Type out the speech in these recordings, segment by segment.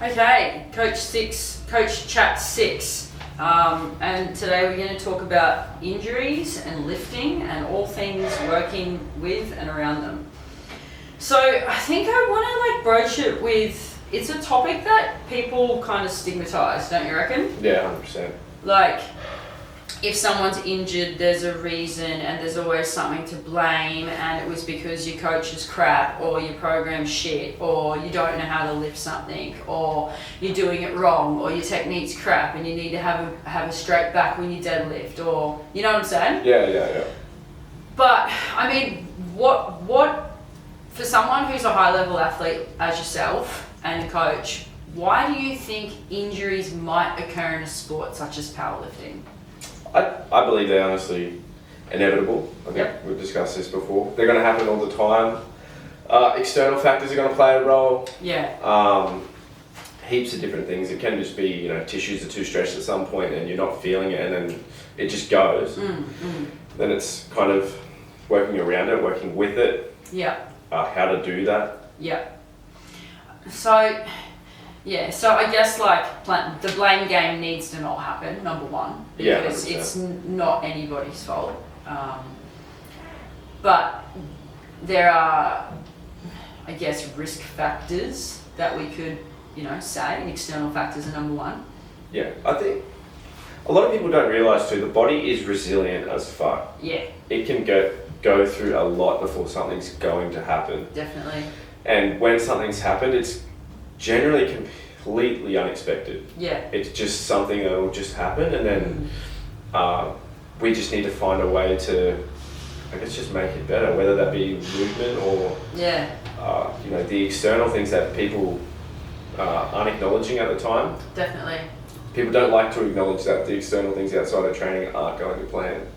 Okay, Coach Chat 6. And today we're going to talk about injuries and lifting and all things working with and around them. So I think I want to broach it with, it's a topic that people kind of stigmatize, don't you reckon? Yeah, 100%. Like, if someone's injured, there's a reason and there's always something to blame, and it was because your coach is crap or your program's shit or you don't know how to lift something or you're doing it wrong or your technique's crap and you need to have a straight back when you deadlift, or you know what I'm saying? Yeah. But I mean, what for someone who's a high level athlete as yourself and a coach, why do you think injuries might occur in a sport such as powerlifting? I believe they're honestly inevitable. I think we've discussed this before. They're going to happen all the time. External factors are going to play a role. Yeah. Heaps of different things. It can just be, tissues are too stretched at some point and you're not feeling it, and then it just goes. Then it's kind of working around it, working with it. Yeah. How to do that. Yeah. So I guess the blame game needs to not happen, number one, because it's not anybody's fault. But there are, I guess, risk factors that we could, say, and external factors are number one. Yeah, I think a lot of people don't realise too, the body is resilient as fuck. Yeah. It can go through a lot before something's going to happen. Definitely. And when something's happened, it's generally completely unexpected. Yeah. It's just something that will just happen, and then we just need to find a way to, I guess, just make it better, whether that be movement or the external things that people aren't acknowledging at the time. Definitely. People don't like to acknowledge that the external things outside of training aren't going to plan.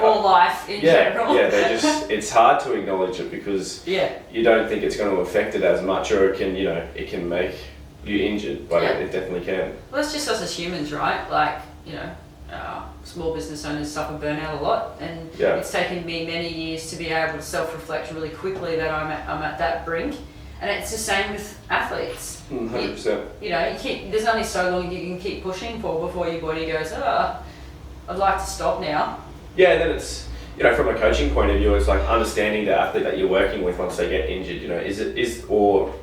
Or life in general. Yeah, it's hard to acknowledge it because you don't think it's going to affect it as much, or it can make you injured, but it definitely can. Well, it's just us as humans, right? Small business owners suffer burnout a lot, and it's taken me many years to be able to self-reflect really quickly that I'm at that brink. And it's the same with athletes. 100%. There's only so long you can keep pushing for before your body goes, I'd like to stop now. Yeah, and then it's, from a coaching point of view, it's like understanding the athlete that you're working with once they get injured. Or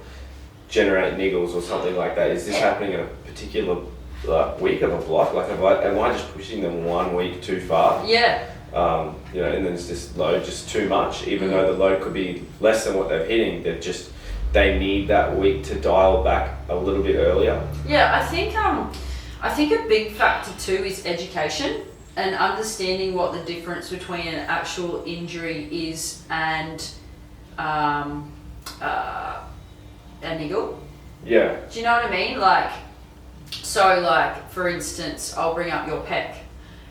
generate niggles or something like that. Is this happening in a particular week of a block? Am I just pushing them 1 week too far? Yeah. And then it's this load just too much, even though the load could be less than what they're hitting. They need that week to dial back a little bit earlier. Yeah, I think a big factor too is education and understanding what the difference between an actual injury is and a niggle. Yeah. Do you know what I mean? For instance, I'll bring up your pec.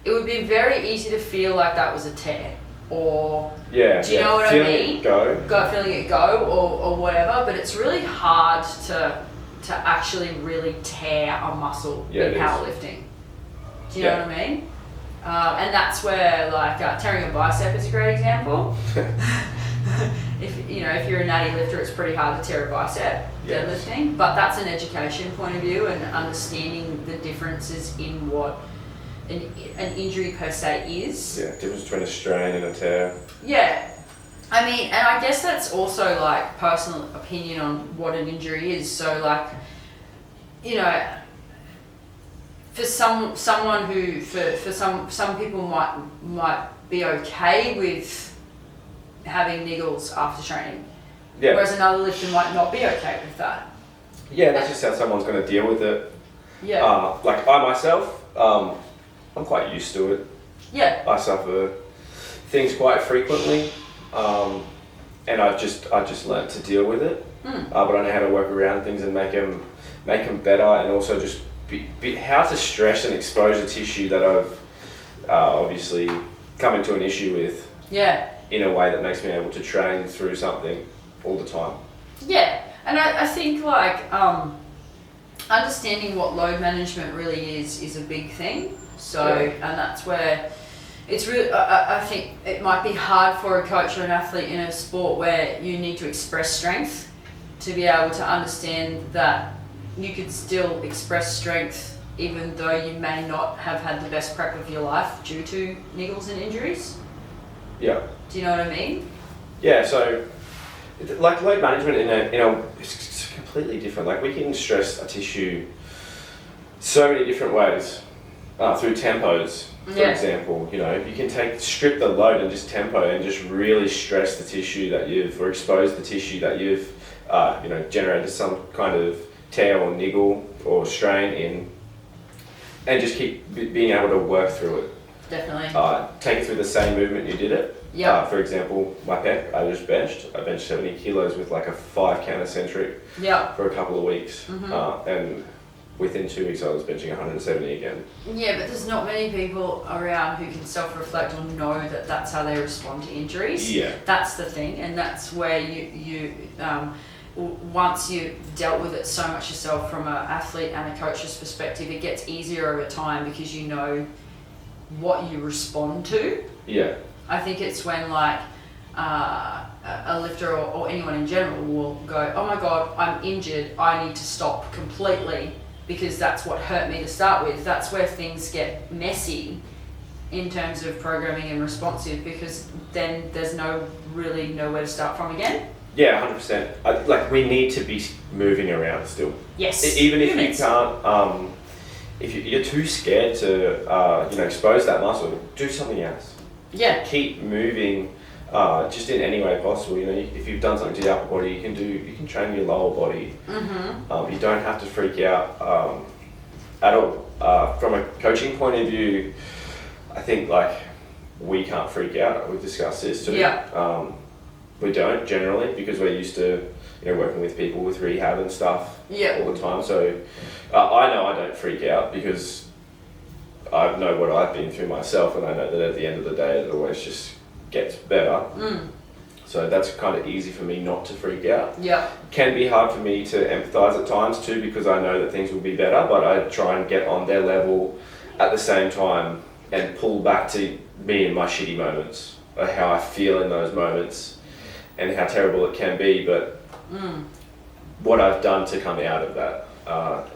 It would be very easy to feel like that was a tear, or do you know what I mean? Feeling it go, or whatever. But it's really hard to actually really tear a muscle in powerlifting. Do you know what I mean? And that's where tearing a bicep is a great example. If you're a natty lifter, it's pretty hard to tear a bicep deadlifting, but that's an education point of view and understanding the differences in what an injury per se is. Yeah, difference between a strain and a tear. Yeah. I mean, and I guess that's also personal opinion on what an injury is. So for someone who for some people might be okay with having niggles after training. Yeah. Whereas another lifter might not be okay with that. Yeah, that's just how someone's going to deal with it. Yeah. I myself, I'm quite used to it. Yeah. I suffer things quite frequently, and I've just learnt to deal with it. But I know how to work around things and make them better, and also just how to stress and expose a tissue that I've obviously come into an issue with. Yeah. In a way that makes me able to train through something all the time. Yeah, and I think understanding what load management really is a big thing. So, and that's where it's really, I think it might be hard for a coach or an athlete in a sport where you need to express strength to be able to understand that you could still express strength even though you may not have had the best prep of your life due to niggles and injuries. Yeah. Do you know what I mean? Yeah, so like load management it's completely different. Like we can stress a tissue so many different ways through tempos, for example. You know, you can strip the load and just tempo and just really stress the tissue that or expose the tissue that you've generated some kind of tear or niggle or strain in, and just keep being able to work through it. Definitely. Take it through the same movement you did it. Yeah. For example, my pec, I benched 70 kilos with like a 5 count eccentric for a couple of weeks. And within 2 weeks I was benching 170 again. Yeah, but there's not many people around who can self-reflect or know that that's how they respond to injuries. Yeah. That's the thing, and that's where you once you've dealt with it so much yourself from an athlete and a coach's perspective, it gets easier over time because you know what you respond to. Yeah. I think it's when like a lifter or anyone in general will go, oh my God, I'm injured, I need to stop completely because that's what hurt me to start with. That's where things get messy in terms of programming and responsive, because then there's really nowhere to start from again. Yeah, 100%. Like we need to be moving around still. Yes. Even if you can't, if you're too scared to expose that muscle, do something else. Yeah. Keep moving, just in any way possible. You know, if you've done something to your upper body, you can train your lower body. You don't have to freak out at all. From a coaching point of view, I think like we can't freak out. We've discussed this too. Yeah. We don't generally, because we're used to working with people with rehab and stuff all the time. So I know I don't freak out because I know what I've been through myself, and I know that at the end of the day it always just gets better. So that's kind of easy for me not to freak out. Yeah. Can be hard for me to empathise at times too, because I know that things will be better, but I try and get on their level at the same time and pull back to me in my shitty moments, or how I feel in those moments and how terrible it can be, but what I've done to come out of that,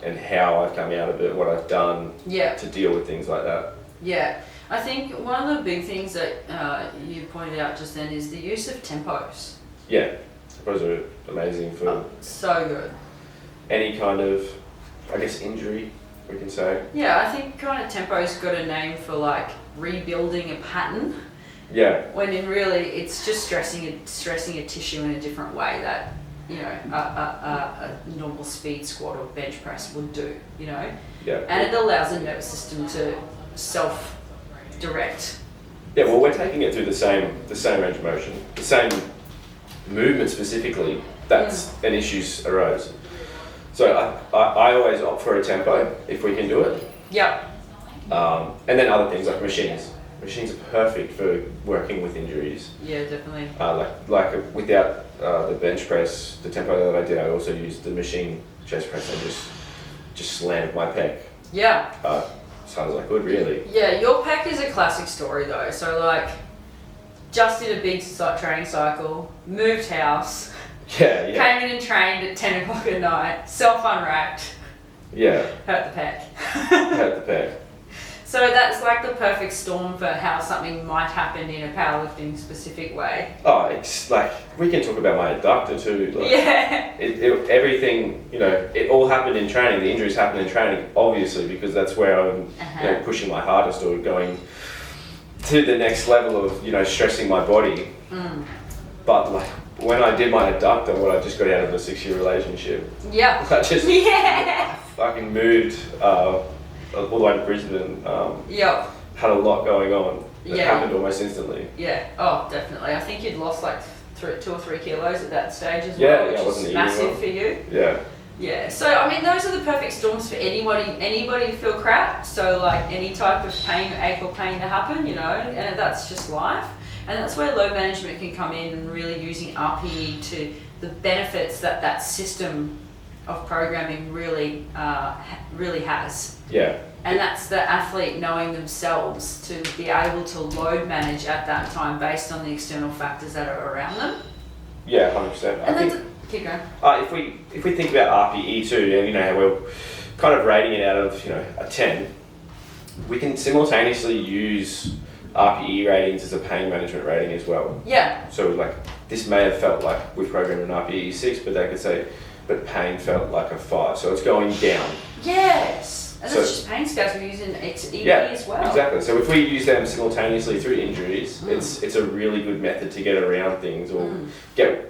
and how I've come out of it, what I've done to deal with things like that. Yeah, I think one of the big things that you pointed out just then is the use of tempos. Yeah, tempos are amazing for so good. Any kind of, I guess, injury, we can say. Yeah, I think kind of tempo's got a name for like rebuilding a pattern. Yeah. When in really it's just stressing a tissue in a different way that a normal speed squat or bench press would do, Yeah. And it allows the nervous system to self-direct. Yeah, well, we're taking it through the same range of motion, the same movement specifically. That's an issues arose. So I always opt for a tempo if we can do it. Yeah. And then other things like machines. Machines are perfect for working with injuries. Yeah, definitely. Like without the bench press, the tempo that I did, I also used the machine chest press and just slammed my pec. Yeah. Sounds like good, really. Yeah, your pec is a classic story though. So like, just did a big training cycle, moved house. Yeah. Came in and trained at 10 o'clock at night, self-unracked. Yeah. Hurt the pec. Hurt the pec. So that's like the perfect storm for how something might happen in a powerlifting specific way. Oh, it's like, we can talk about my adductor too. Like, everything, it all happened in training. The injuries happened in training, obviously, because that's where I'm pushing my hardest or going to the next level of, stressing my body. But like, when I did my adductor, I just got out of a 6-year relationship. Yeah. I just fucking moved all the way to Brisbane. Had a lot going on. It happened almost instantly. Yeah. Oh, definitely. I think you'd lost like 2 or 3 kilos at that stage as well, which is massive for you. Yeah. Yeah. So I mean, those are the perfect storms for anybody to feel crap. So like any type of pain, ache or pain to happen, and that's just life. And that's where load management can come in, and really using RPE to the benefits that system of programming really has. Yeah. And that's the athlete knowing themselves to be able to load manage at that time based on the external factors that are around them. Yeah, 100%. Keep going. If we think about RPE too, and how we're kind of rating it out of a 10, we can simultaneously use RPE ratings as a pain management rating as well. Yeah. So like this may have felt like we've programmed an RPE 6, but they could say, but pain felt like a 5. So it's going down. Yes. And that's just pain scales we're using XEP as well. Exactly. So if we use them simultaneously through injuries, it's a really good method to get around things or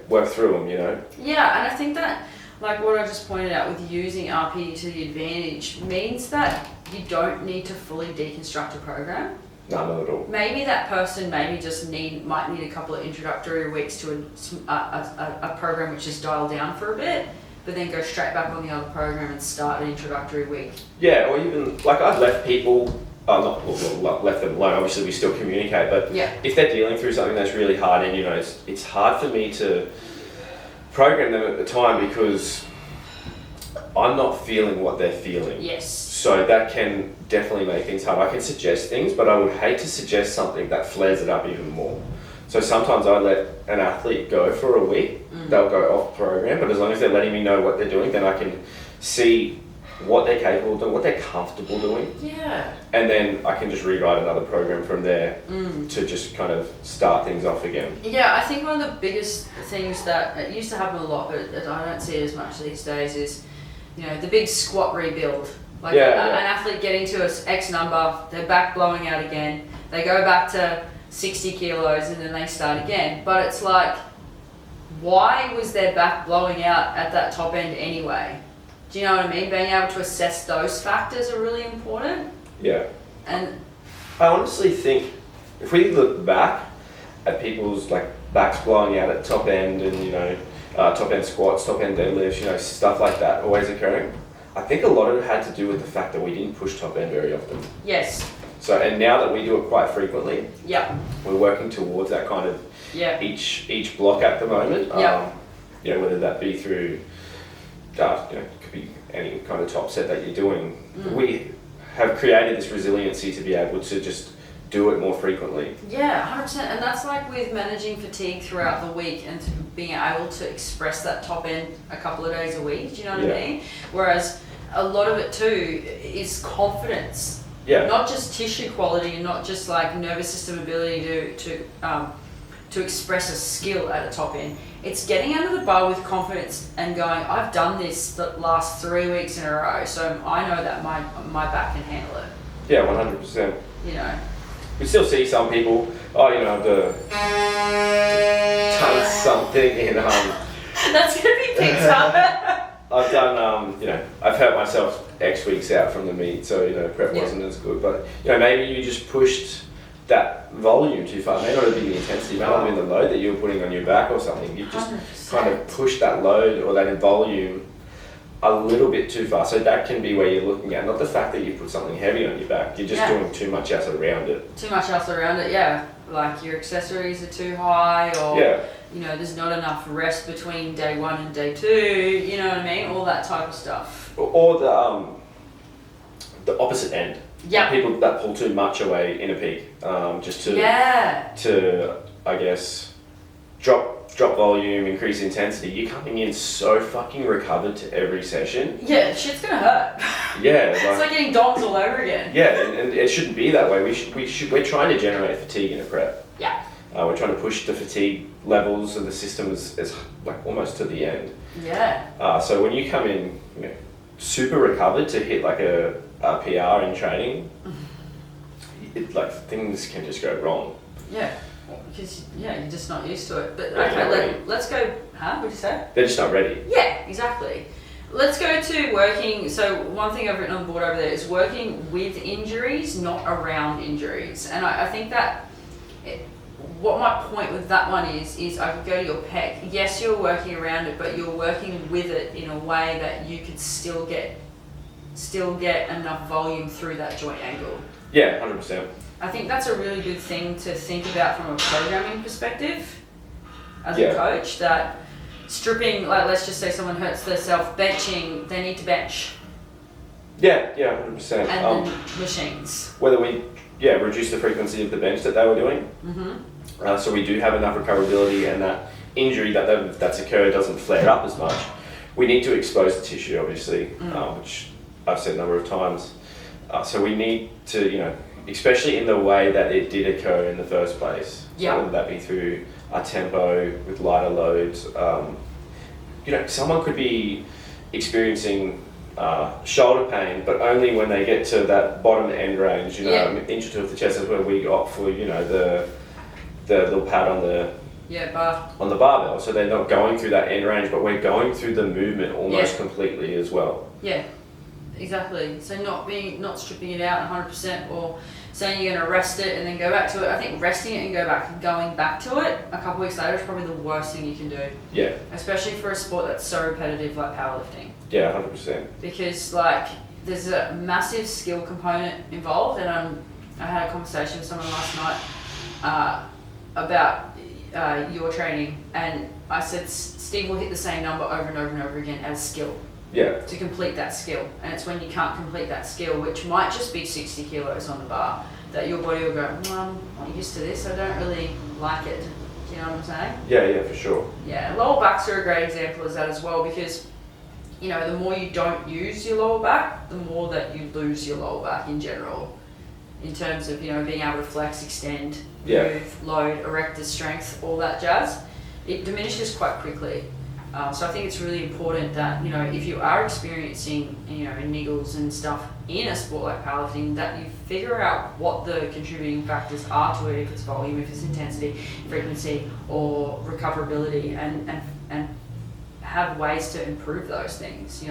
work through them, Yeah, and I think that, like what I just pointed out with using RPE to the advantage, means that you don't need to fully deconstruct a program. No, not at all. Maybe that person might need a couple of introductory weeks to a program which is dialed down for a bit, but then go straight back on the other program and start an introductory week. Yeah, or even, like I've left people, left them alone, obviously we still communicate, but if they're dealing through something that's really hard and it's hard for me to program them at the time because I'm not feeling what they're feeling. Yes. So that can definitely make things hard. I can suggest things, but I would hate to suggest something that flares it up even more. So sometimes I let an athlete go for a week. They'll go off program, but as long as they're letting me know what they're doing, then I can see what they're capable of doing, what they're comfortable doing. Yeah. And then I can just rewrite another program from there to just kind of start things off again. Yeah, I think one of the biggest things that it used to happen a lot, but I don't see it as much these days, is the big squat rebuild. Like an athlete getting to an X number, their back blowing out again, they go back to 60 kilos and then they start again. But it's like, why was their back blowing out at that top end anyway? Do you know what I mean? Being able to assess those factors are really important. Yeah. And I honestly think if we look back at people's like backs blowing out at top end and top end squats, top end deadlifts, stuff like that always occurring, I think a lot of it had to do with the fact that we didn't push top end very often. Yes. So, and now that we do it quite frequently, we're working towards that kind of each block at the moment. Whether that be through, could be any kind of top set that you're doing. We have created this resiliency to be able to just do it more frequently. Yeah, 100%. And that's like with managing fatigue throughout the week and being able to express that top end a couple of days a week. Do you know what I mean? Whereas a lot of it too is confidence. Yeah. Not just tissue quality and not just like nervous system ability to express a skill at the top end. It's getting under the bar with confidence and going, I've done this the last 3 weeks in a row, so I know that my back can handle it. Yeah, 100%. We still see some people, I've done something in That's gonna be picked up. I've done, I've hurt myself X weeks out from the meet, so, prep wasn't as good. But, maybe you just pushed that volume too far. It may not have been the intensity, it may not have been the load that you were putting on your back or something. You've just 100%. Kind of pushed that load or that volume a little bit too far. So that can be where you're looking at, not the fact that you put something heavy on your back. You're just doing too much else around it. Too much else around it, yeah. Like your accessories are too high or... there's not enough rest between day 1 and day 2, you know what I mean? All that type of stuff. Or the opposite end. Yeah. People that pull too much away in a peak, just to I guess drop volume, increase intensity. You're coming in so fucking recovered to every session. Yeah, shit's gonna hurt. Yeah, it's like getting DOMs all over again. Yeah, and it shouldn't be that way. We're trying to generate fatigue in a prep. Yeah. We're trying to push the fatigue levels of the system as like almost to the end. Yeah. So when you come in, super recovered to hit like a PR in training, things can just go wrong. Yeah. Because you're just not used to it. But okay, let's go. Huh? What'd you say? They're just not ready. Yeah, exactly. Let's go to working. So one thing I've written on the board over there is working with injuries, not around injuries. And I think that what my point with that one is I could go to your pec. Yes, you're working around it, but you're working with it in a way that you could still get enough volume through that joint angle. Yeah, 100%. I think that's a really good thing to think about from a programming perspective as a coach, that stripping, like let's just say someone hurts themselves benching, they need to bench. Yeah, 100%. And then machines. Whether we reduce the frequency of the bench that they were doing. Mm-hmm. So we do have enough recoverability and that injury that's occurred doesn't flare up as much, we need to expose the tissue, obviously, which I've said a number of times. So we need to, especially in the way that it did occur in the first place. So whether that be through a tempo with lighter loads, someone could be experiencing shoulder pain, but only when they get to that bottom end range, an inch or two of the chest is where we opt for, the little pad on the bar. On the barbell. So they're not going through that end range, but we're going through the movement almost completely as well. Yeah, exactly. So not stripping it out 100%, or saying you're going to rest it and then go back to it. I think resting it and going back to it a couple weeks later is probably the worst thing you can do. Yeah. Especially for a sport that's so repetitive like powerlifting. Yeah, 100%. Because there's a massive skill component involved, and I had a conversation with someone last night about your training, and I said Steve will hit the same number over and over and over again as skill. Yeah. To complete that skill, and it's when you can't complete that skill, which might just be 60 kilos on the bar, that your body will go, I'm not used to this, I don't really like it. Do you know what I'm saying? Yeah, for sure. Yeah, lower backs are a great example of that as well, because the more you don't use your lower back, the more that you lose your lower back in general, in terms of being able to flex, extend, move, load, erector strength, all that jazz. It diminishes quite quickly. So I think it's really important that, if you are experiencing, niggles and stuff in a sport like powerlifting, that you figure out what the contributing factors are to it, if it's volume, if it's intensity, frequency, or recoverability, and have ways to improve those things,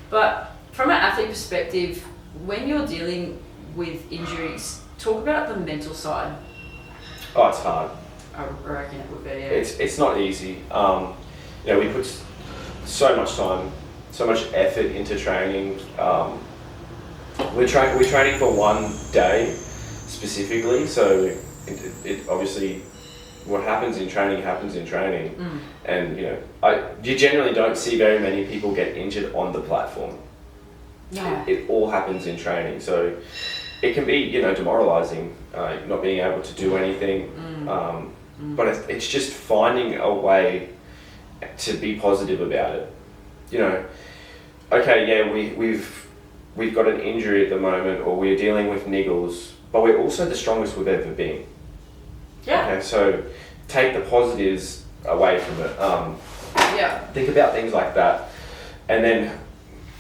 But from an athlete perspective, when you're dealing with injuries, talk about the mental side. Oh, it's hard. I reckon it would be, yeah. It's not easy. We put so much time, so much effort into training. We're training for one day specifically, so it obviously what happens in training happens in training. And you generally don't see very many people get injured on the platform. Yeah. It all happens in training, so it can be demoralizing, not being able to do anything. But it's just finding a way to be positive about it. We've got an injury at the moment, or we're dealing with niggles, but we're also the strongest we've ever been. Yeah. Okay, so take the positives away from it. Think about things like that, and then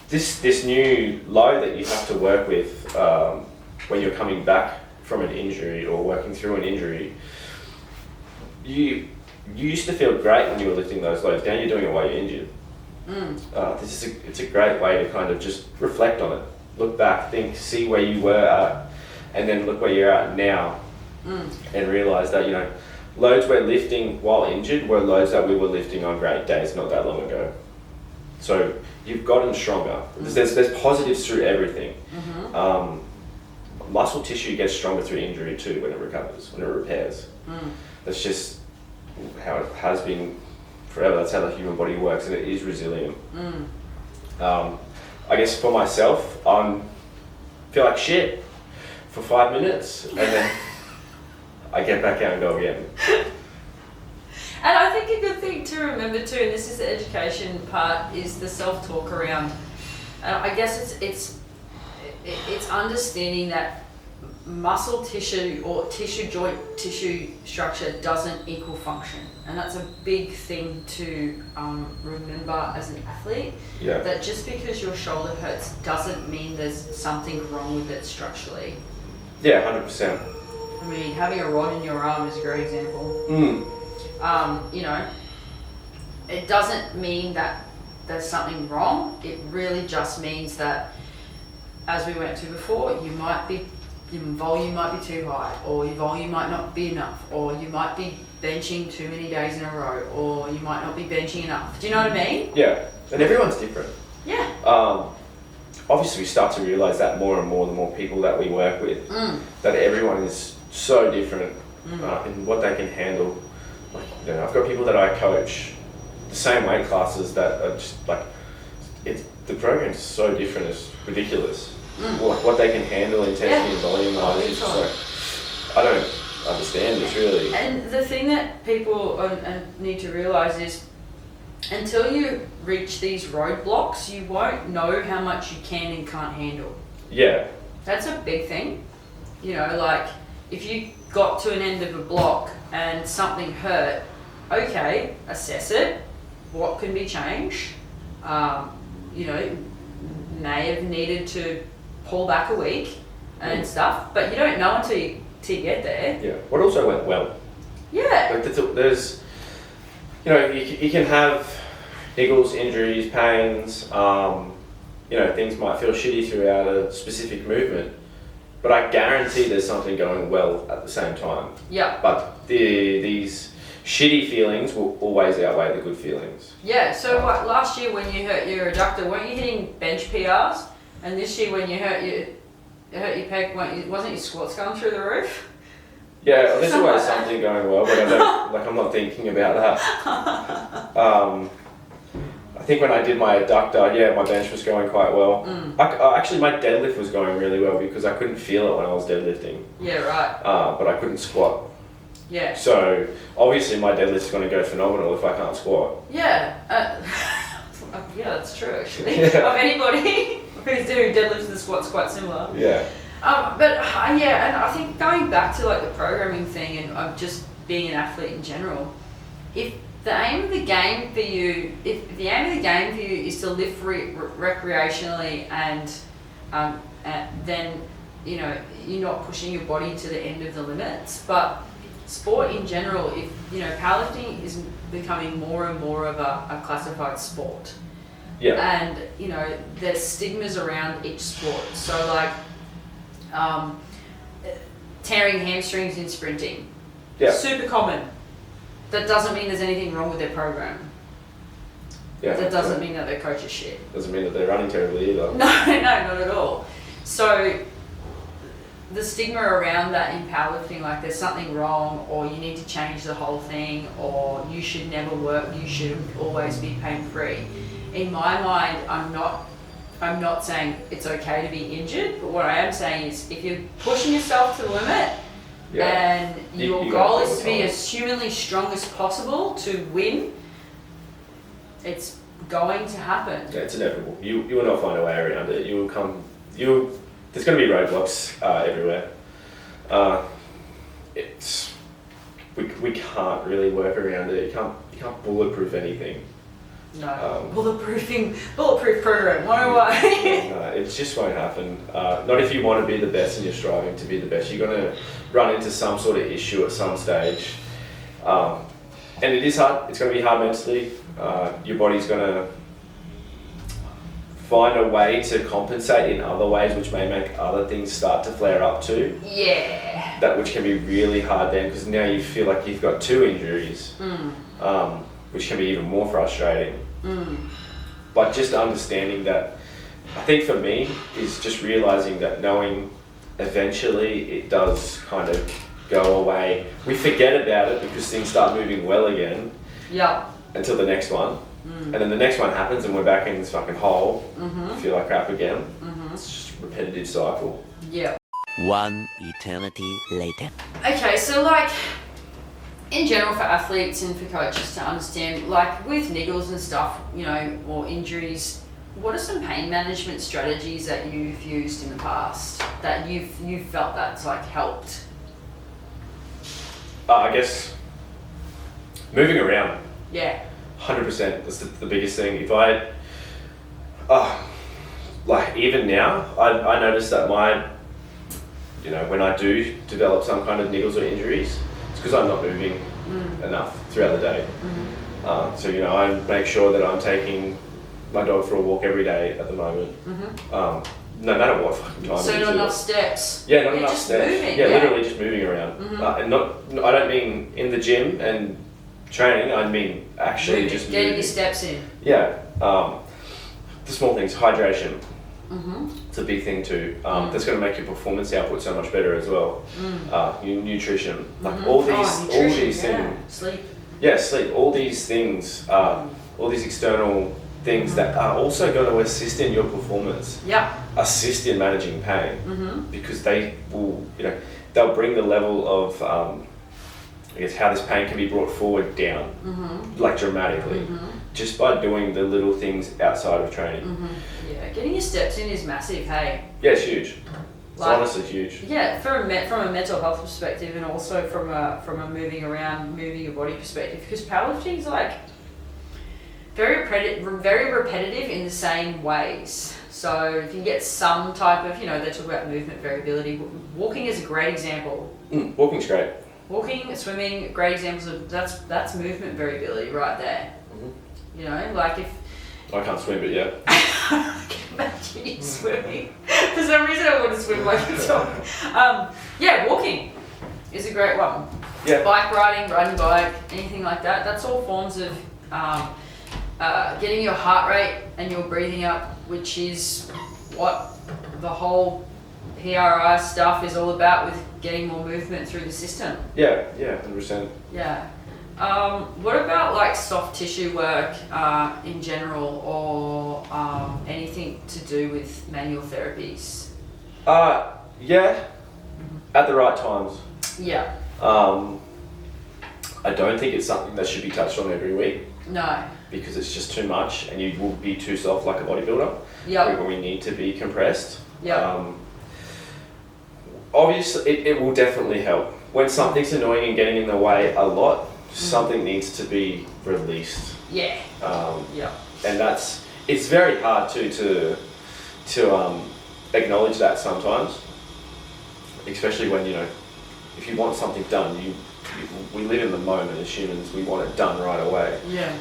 this new load that you have to work with when you're coming back from an injury or working through an injury. You used to feel great when you were lifting those loads. Now you're doing it while you're injured. It's a great way to kind of just reflect on it, look back, think, see where you were at, and then look where you're at now, and realise that loads we're lifting while injured were loads that we were lifting on great days not that long ago. So you've gotten stronger. There's positives through everything. Muscle tissue gets stronger through injury too when it recovers, when it repairs. That's just how it has been forever. That's how the human body works, and it is resilient. I guess for myself, I feel like shit for 5 minutes, and then I get back out and go again. And I think a good thing to remember too, and this is the education part, is the self-talk around. I guess it's understanding that muscle tissue or joint tissue structure doesn't equal function, and that's a big thing to remember as an athlete. Yeah. That just because your shoulder hurts doesn't mean there's something wrong with it structurally. Yeah, 100%. I mean, having a rod in your arm is a great example. It doesn't mean that there's something wrong. It really just means that, as we went to before, your volume might be too high, or your volume might not be enough, or you might be benching too many days in a row, or you might not be benching enough. Do you know what I mean? Yeah, and everyone's different. Yeah. Obviously we start to realise that more and more the more people that we work with, that everyone is so different in what they can handle. I've got people that I coach, the same weight classes that are just the program's so different, it's ridiculous. What they can handle intensity and volume wise is just I understand this really. And the thing that people need to realise is, until you reach these roadblocks, you won't know how much you can and can't handle. Yeah. That's a big thing. You know, like, if you got to an end of a block and something hurt, okay, assess it. What can be changed? You know, may have needed to pull back a week and stuff, but you don't know until you get there. Yeah. What also went well? Yeah. Like there's, you know, you can have niggles, injuries, pains. You know, things might feel shitty throughout a specific movement, but I guarantee there's something going well at the same time. Yeah. But these shitty feelings will always outweigh the good feelings. Yeah. So what, last year when you hurt your adductor, weren't you hitting bench PRs? And this year when you hurt your pec, wasn't your squats going through the roof? Yeah, there's always something going well, but I don't, like, I'm not thinking about that. I think when I did my adductor, yeah, my bench was going quite well. Actually, my deadlift was going really well because I couldn't feel it when I was deadlifting. Yeah, right. But I couldn't squat. Yeah. So obviously my deadlift's going to go phenomenal if I can't squat. Yeah. Yeah, that's true actually. Yeah. Of anybody who's doing deadlifts and squats, quite similar. Yeah. But yeah, and I think going back to like the programming thing and just being an athlete in general, if the aim of the game for you is to lift recreationally and then, you know, you're not pushing your body to the end of the limits. But sport in general, if you know, powerlifting is becoming more and more of a classified sport. Yeah. And you know, there's stigmas around each sport. So like tearing hamstrings in sprinting. Yeah. Super common. That doesn't mean there's anything wrong with their program. Yeah. That doesn't mean that their coach is shit. Doesn't mean that they're running terribly either. No, not at all. So the stigma around that in powerlifting, like there's something wrong, or you need to change the whole thing, or you should never work, you should always be pain-free. In my mind, I'm not saying it's okay to be injured, but what I am saying is if you're pushing yourself to the limit, and your goal is to be as humanly strong as possible to win, it's going to happen. Yeah, it's inevitable. You will not find a way around it. There's going to be roadblocks everywhere. We can't really work around it. You can't bulletproof anything. No, bulletproof program, 101. No, it just won't happen. Not if you want to be the best and you're striving to be the best. You're going to run into some sort of issue at some stage. And it is hard. It's going to be hard mentally. Your body's going to find a way to compensate in other ways, which may make other things start to flare up too. Yeah. That which can be really hard then, because now you feel like you've got two injuries, which can be even more frustrating. But just understanding that, I think for me, is just realizing that knowing eventually it does kind of go away. We forget about it because things start moving well again. Yeah. Until the next one. And then the next one happens and we're back in this fucking hole. Feel like crap again. It's just a repetitive cycle. Yeah. One eternity later. Okay, so like, in general for athletes and for coaches to understand, like with niggles and stuff, you know, or injuries, what are some pain management strategies that you've used in the past that you've felt that's like helped? I guess moving around. Yeah. 100%. That's the biggest thing. If I, like even now, I notice that when I do develop some kind of niggles or injuries, it's because I'm not moving enough throughout the day. So, I make sure that I'm taking my dog for a walk every day at the moment. No matter what fucking time. So not enough steps. Yeah, not enough steps. Moving, yeah, literally just moving around. And I don't mean in the gym and training, I mean actually moving, just getting moving. your steps in. Yeah. The small things, hydration. It's a big thing too. That's going to make your performance output so much better as well. Your nutrition, like all these things. Sleep. Yeah, sleep. All these things, all these external things that are also going to assist in your performance. Yeah. Assist in managing pain because they will, they'll bring the level of I guess how this pain can be brought forward down, like dramatically, just by doing the little things outside of training. Yeah, getting your steps in is massive. Hey. Yeah, it's huge. It's honestly huge. Yeah, from a mental health perspective, and also from a moving your body perspective, because powerlifting is like very repetitive in the same ways. So if you get some type of, they talk about movement variability. Walking is a great example. Walking's great. Walking, swimming, great examples of that's movement variability right there. Like if I can't swim, but yeah. I can imagine you swimming. For some reason, I want to swim like you talk. Yeah, walking is a great one. Yeah. Bike riding bike, anything like that. That's all forms of getting your heart rate and your breathing up, which is what the whole PRI stuff is all about, with getting more movement through the system. Yeah, 100%. Yeah. What about like soft tissue work in general, or anything to do with manual therapies? Yeah, at the right times. Yeah. I don't think it's something that should be touched on every week. No. Because it's just too much, and you will be too soft like a bodybuilder. Yeah. Where we need to be compressed. Yeah. Obviously, it will definitely help. When something's annoying and getting in the way a lot, something needs to be released. Yeah. And it's very hard to acknowledge that sometimes, especially when, if you want something done, we live in the moment as humans. We want it done right away. Yeah.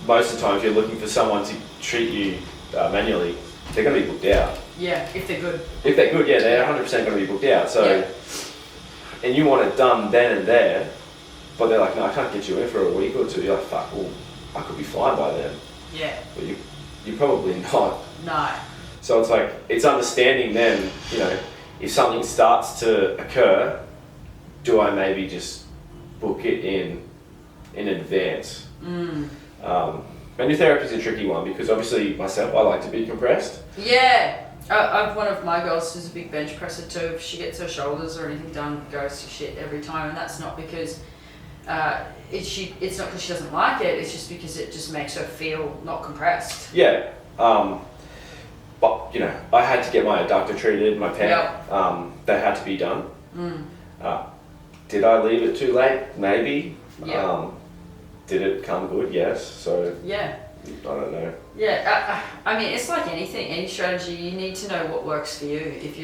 Most of the time, if you're looking for someone to treat you manually, they're going to be booked out. Yeah, if they're good. If they're good, yeah, they're 100% going to be booked out. So, and you want it done then and there, but they're like, no, I can't get you in for a week or two. You're like, fuck, well, I could be fine by then. Yeah. But you're probably not. No. So it's like, it's understanding then, if something starts to occur, do I maybe just book it in advance? Manual therapy is a tricky one, because obviously myself, I like to be compressed. Yeah. I've one of my girls who's a big bench presser too. If she gets her shoulders or anything done, goes to shit every time, and that's not because it's not because she doesn't like it. It's just because it just makes her feel not compressed. Yeah. But I had to get my adductor treated, my pec. Yep. That had to be done. Did I leave it too late? Maybe. Yep. Did it come good? Yes. So. Yeah. I don't know. Yeah, I mean, it's like anything, any strategy. You need to know what works for you. If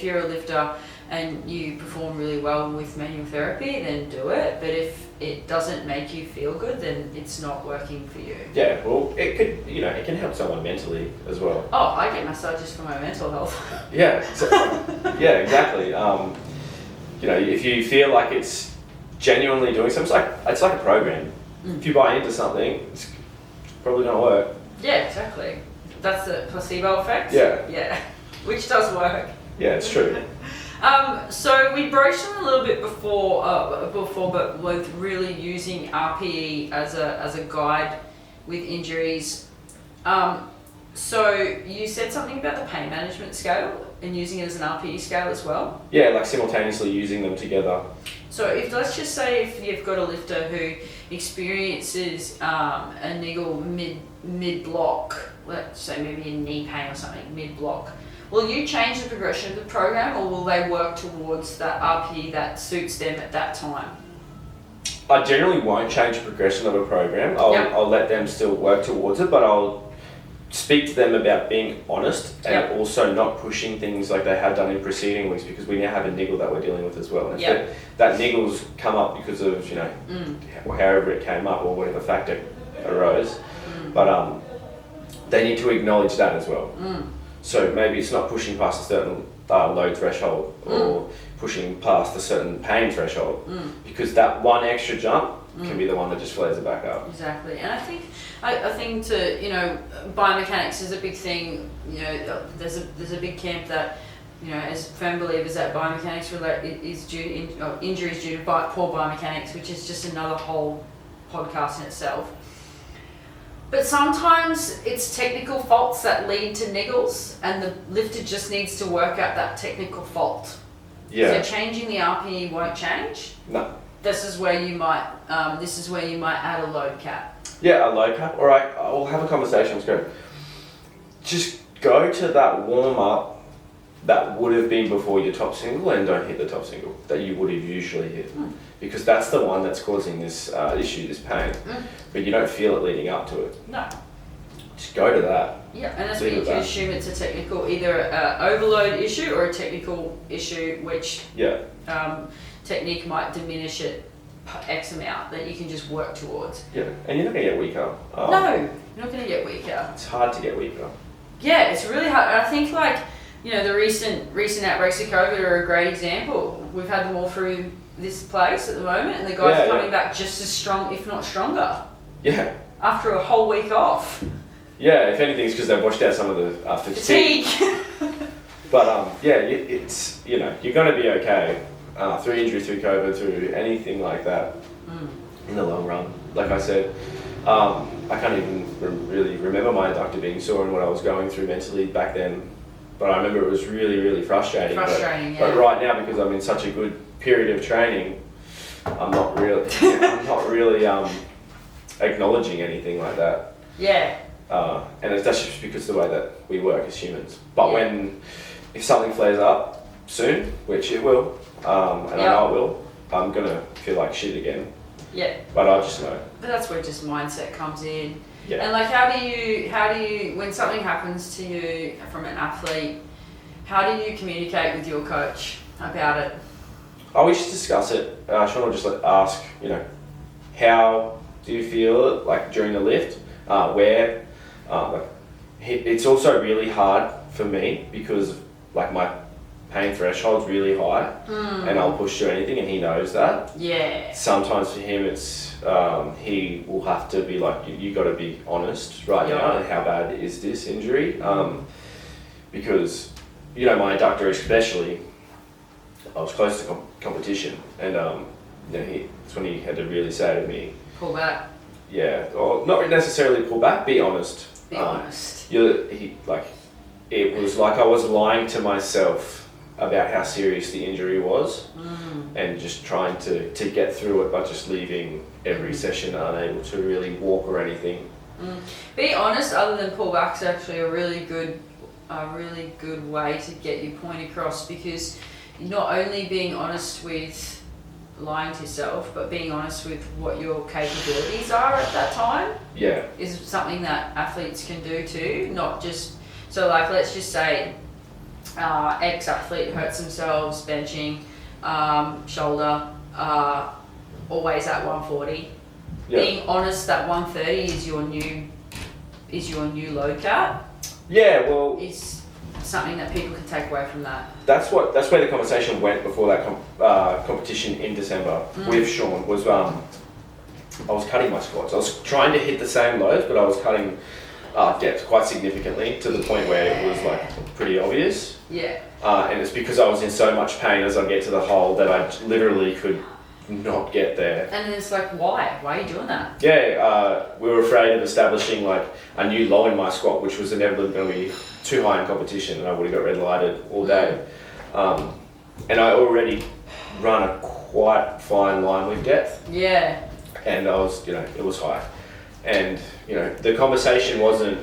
you're a lifter and you perform really well with manual therapy, then do it. But if it doesn't make you feel good, then it's not working for you. Yeah, well, it could, it can help someone mentally as well. Oh, I get massages for my mental health. Yeah, yeah, exactly. If you feel like it's genuinely doing something, it's like a program. If you buy into something, it's probably going to work. Yeah, exactly. That's the placebo effect. Yeah. Which does work. Yeah, it's true. So we broached on a little bit before, but with really using RPE as a guide with injuries. So you said something about the pain management scale and using it as an RPE scale as well? Yeah, like simultaneously using them together. So let's just say if you've got a lifter who experiences a niggle mid-block, let's say maybe a knee pain or something mid-block, will you change the progression of the program, or will they work towards that RPE that suits them at that time? I generally won't change the progression of a program. I'll let them still work towards it, but I'll speak to them about being honest and also not pushing things like they had done in preceding weeks, because we now have a niggle that we're dealing with as well. And if that niggle's come up because of, however it came up or whatever factor arose, but they need to acknowledge that as well. So maybe it's not pushing past a certain load threshold or pushing past a certain pain threshold, because that one extra jump can be the one that just flares it back up. Exactly. And I think biomechanics is a big thing. There's a big camp that, as firm believers that biomechanics is due to injuries due to poor biomechanics, which is just another whole podcast in itself. But sometimes it's technical faults that lead to niggles, and the lifter just needs to work out that technical fault. Yeah. So changing the RPE won't change. No. This is where you might add a load cap. Yeah, a load cap. All right, I'll have a conversation. Let's go. Just go to that warm up that would have been before your top single, and don't hit the top single that you would have usually hit, because that's the one that's causing this issue, this pain. But you don't feel it leading up to it. No. Just go to that. Yeah, and that's where you can assume it's a technical, either an overload issue or a technical issue, which technique might diminish it X amount that you can just work towards. Yeah, and you're not going to get weaker. No, you're not going to get weaker. It's hard to get weaker. Yeah, it's really hard. I think the recent outbreaks of COVID are a great example. We've had them all through this place at the moment, and the guys are coming back just as strong, if not stronger. Yeah. After a whole week off. Yeah, if anything, it's because they've washed out some of the fatigue. But it's you're going to be okay through injury, through COVID, through anything like that in the long run. Like I said, I can't even really remember my adductor being sore and what I was going through mentally back then. But I remember it was really, really frustrating. But right now, because I'm in such a good period of training, I'm not really acknowledging anything like that. Yeah. And that's just because of the way that we work as humans. But if something flares up soon, which it will, and I know it will, I'm gonna feel like shit again. Yeah. But I just know. But that's where just mindset comes in. Yeah. And how do you, when something happens to you from an athlete, how do you communicate with your coach about it? We just discuss it. Sean will just ask, how do you feel like during the lift? Where? It's also really hard for me because my pain threshold's really high, and I'll push through anything, and he knows that. Yeah. Sometimes for him, it's he will have to be like, you got to be honest right now, and how bad is this injury? Because my adductor especially, I was close to competition, and that's when he had to really say to me, pull back. Yeah, or not necessarily pull back. Be honest. Be honest. It was like I was lying to myself about how serious the injury was, and just trying to get through it by just leaving every session unable to really walk or anything. Be honest, other than pull back, is actually a really good way to get your point across, because you're not only being honest with lying to yourself, but being honest with what your capabilities are at that time. Yeah. Is something that athletes can do too, not just, so let's just say ex-athlete hurts themselves benching, shoulder, always at 140. Yeah. Being honest that 130 is your new load cap. Yeah, well, is something that people can take away from that. That's where the conversation went before that competition in December with Sean. Was I was cutting my squats. I was trying to hit the same loads, but I was cutting depth quite significantly to the point where it was pretty obvious. Yeah. And it's because I was in so much pain as I get to the hole that I literally could not get there. And it's why? Why are you doing that? Yeah, we were afraid of establishing a new low in my squat, which was inevitably going to be too high in competition, and I would have got red lighted all day. And I already run a quite fine line with depth. Yeah. And I was, it was high. And, the conversation wasn't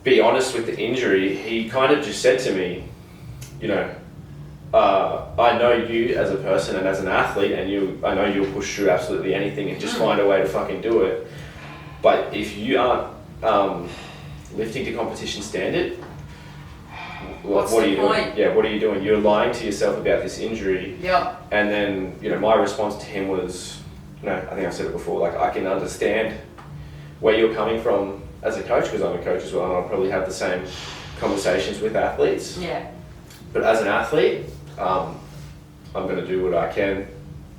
be honest with the injury. He kind of just said to me, I know you as a person and as an athlete, and I know you'll push through absolutely anything and just find a way to fucking do it. But if you aren't lifting to competition standard, what are you doing? Yeah, what are you doing? You're lying to yourself about this injury. Yep. And then, my response to him was, I think I said it before, I can understand where you're coming from as a coach, because I'm a coach as well, and I'll probably have the same conversations with athletes. Yeah. But as an athlete, I'm going to do what I can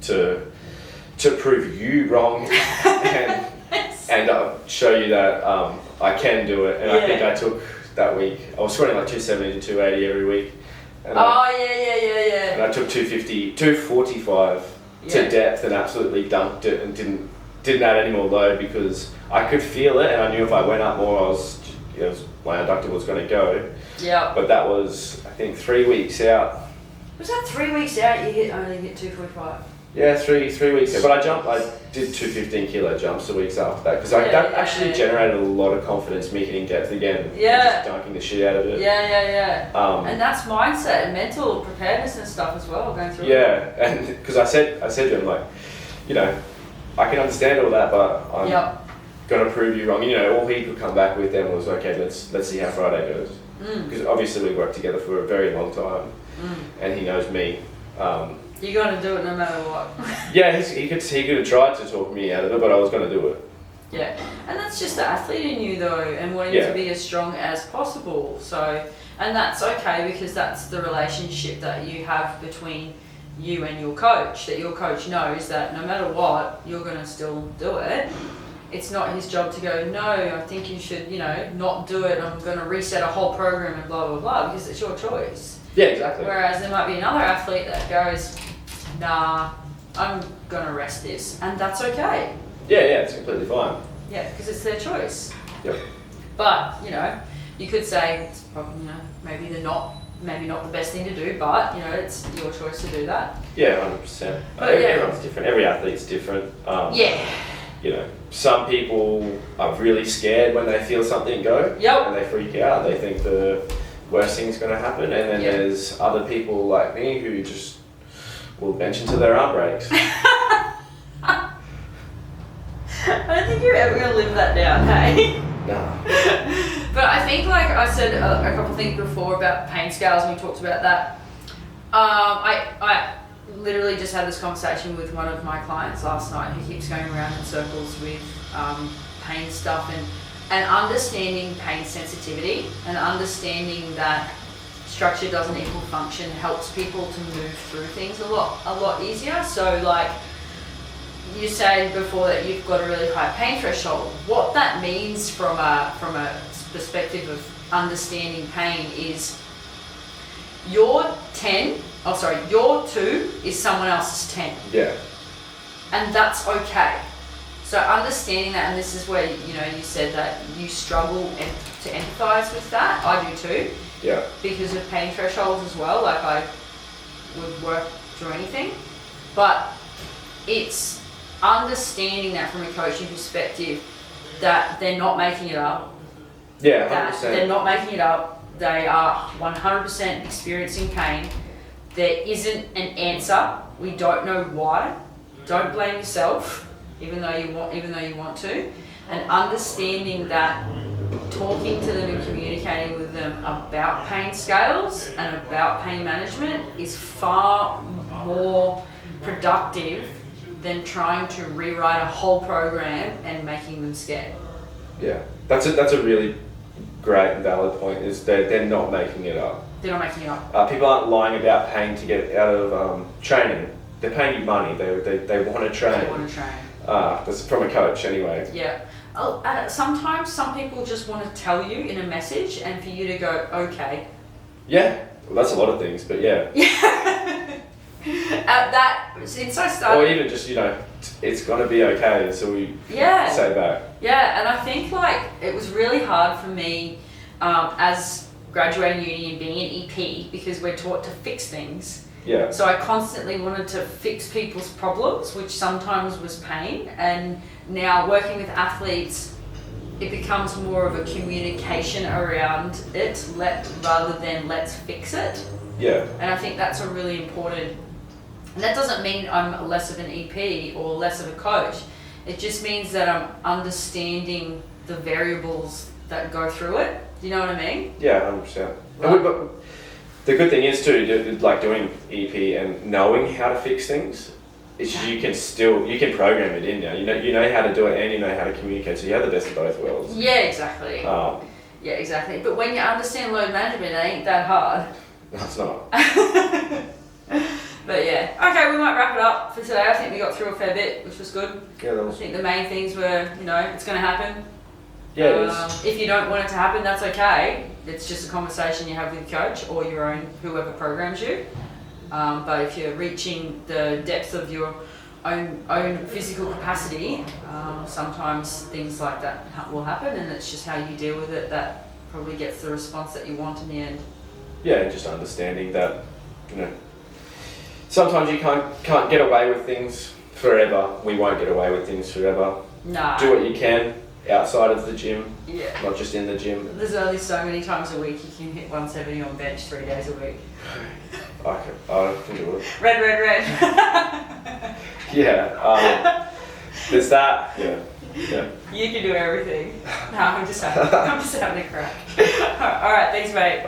to prove you wrong and show you that I can do it. And I think I took that week, I was squatting 270 to 280 every week. And yeah. And I took 245 to depth and absolutely dunked it and didn't didn't add any more load because I could feel it, and I knew if I went up more, my adductor was going to go. Yeah. But that was, I think, 3 weeks out. Was that 3 weeks out? You only hit 245. Yeah, three weeks out. But I did 2 15-kilo jumps the weeks after that because that actually generated a lot of confidence, me hitting depth again. Yeah. Just dunking the shit out of it. Yeah. And that's mindset and mental preparedness and stuff as well, going through. Yeah, and because I said to him, like, you know, I can understand all that, but I'm gonna prove you wrong. You know, all he could come back with then was, okay, let's see how Friday goes. Because obviously we worked together for a very long time, and he knows me. You're gonna do it no matter what. Yeah, he could have tried to talk me out of it, but I was gonna do it. Yeah, and that's just the athlete in you though, and wanting to be as strong as possible. So, and that's okay because that's the relationship that you have between you and your coach. That your coach knows that no matter what, you're gonna still do it. It's not his job to go, no, I think you should, not do it. I'm gonna reset a whole program and blah blah blah because it's your choice. Yeah, exactly. Whereas there might be another athlete that goes, nah, I'm gonna rest this, and that's okay. Yeah, it's completely fine. Yeah, because it's their choice. Yep. But you could say it's probably maybe not the best thing to do, but it's your choice to do that. Yeah, 100%. Everyone's different. Every athlete's different. Some people are really scared when they feel something go, and they freak out. They think the worst thing's going to happen, and then there's other people like me who just will bench until their arm breaks. I don't think you're ever going to live that down, hey? No. But I think, like I said a couple of things before about pain scales, and we talked about that. I literally just had this conversation with one of my clients last night who keeps going around in circles with pain stuff and understanding pain sensitivity and understanding that structure doesn't equal function helps people to move through things a lot easier. So like you said before that you've got a really high pain threshold. What that means from a perspective of understanding pain is your 2 is someone else's 10. Yeah. And that's okay. So understanding that, and this is where you said that you struggle to empathize with that. I do too. Yeah. Because of pain thresholds as well. Like I would work through anything, but it's understanding that from a coaching perspective that they're not making it up. Yeah, 100%. They're not making it up. They are 100% experiencing pain. There isn't an answer. We don't know why. Don't blame yourself, even though you want to. And understanding that talking to them and communicating with them about pain scales and about pain management is far more productive than trying to rewrite a whole program and making them scared. Yeah, that's a really great and valid point. Is they're not making it up. They're not making it up. People aren't lying about paying to get out of training. They're paying you money. They want to train. They want to train. That's from a coach anyway. Yeah. Sometimes some people just want to tell you in a message and for you to go, okay. Yeah. Well, that's a lot of things, but yeah. Since I started... Or even just, it's going to be okay, so we say back. Yeah, and I think it was really hard for me as graduating uni and being an EP because we're taught to fix things. Yeah. So I constantly wanted to fix people's problems, which sometimes was pain. And now working with athletes, it becomes more of a communication around it rather than let's fix it. Yeah. And I think that's a really important... And that doesn't mean I'm less of an EP or less of a coach. It just means that I'm understanding the variables that go through it. Do you know what I mean? Yeah, 100%. Right. The good thing is too, like doing EP and knowing how to fix things, is you can program it in now. You know how to do it and you know how to communicate. So you have the best of both worlds. Yeah, exactly. Yeah, exactly. But when you understand load management, it ain't that hard. No, it's not. But yeah, okay, we might wrap it up for today. I think we got through a fair bit, which was good. Yeah, I think the main things were, it's going to happen. Yeah, it is. If you don't want it to happen, that's okay. It's just a conversation you have with your coach or your own, whoever programs you. But if you're reaching the depth of your own physical capacity, sometimes things like that will happen, and it's just how you deal with it that probably gets the response that you want in the end. Yeah, just understanding that, sometimes you can't get away with things forever. We won't get away with things forever. Nah. Do what you can outside of the gym, yeah. Not just in the gym. There's only so many times a week you can hit 170 on bench 3 days a week. I can do it. Red. Yeah, there's that. Yeah. You can do everything. No, I'm just having a crack. All right, thanks, mate.